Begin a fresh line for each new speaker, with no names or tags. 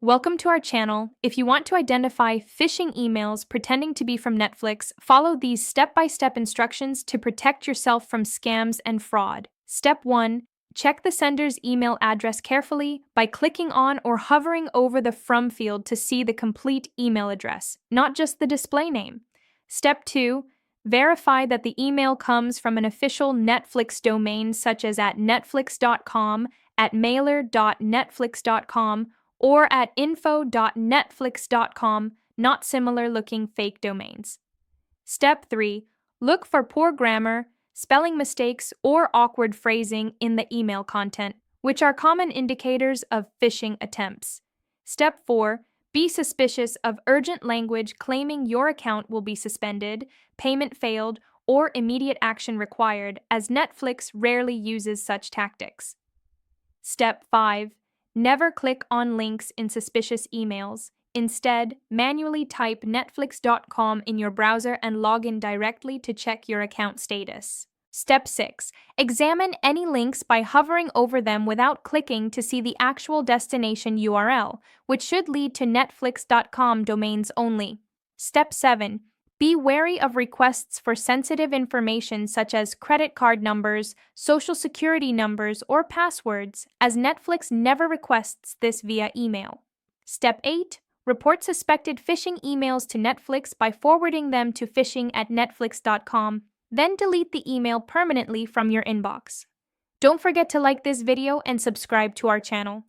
Welcome to our channel. If you want to identify phishing emails pretending to be from Netflix, follow these step-by-step instructions to protect yourself from scams and fraud. Step 1. Check the sender's email address carefully by clicking on or hovering over the From field to see the complete email address, not just the display name. Step 2. Verify that the email comes from an official Netflix domain such as at netflix.com, at mailer.netflix.com, or at info.netflix.com, not similar looking fake domains. Step 3. Look for poor grammar, spelling mistakes, or awkward phrasing in the email content, which are common indicators of phishing attempts. Step 4. Be suspicious of urgent language claiming your account will be suspended, payment failed, or immediate action required, as Netflix rarely uses such tactics. Step 5. Never click on links in suspicious emails. Instead, manually type netflix.com in your browser and log in directly to check your account status. Step 6. Examine any links by hovering over them without clicking to see the actual destination URL, which should lead to netflix.com domains only. Step 7. Be wary of requests for sensitive information such as credit card numbers, social security numbers, or passwords, as Netflix never requests this via email. Step 8. Report suspected phishing emails to Netflix by forwarding them to phishing@netflix.com, then delete the email permanently from your inbox. Don't forget to like this video and subscribe to our channel.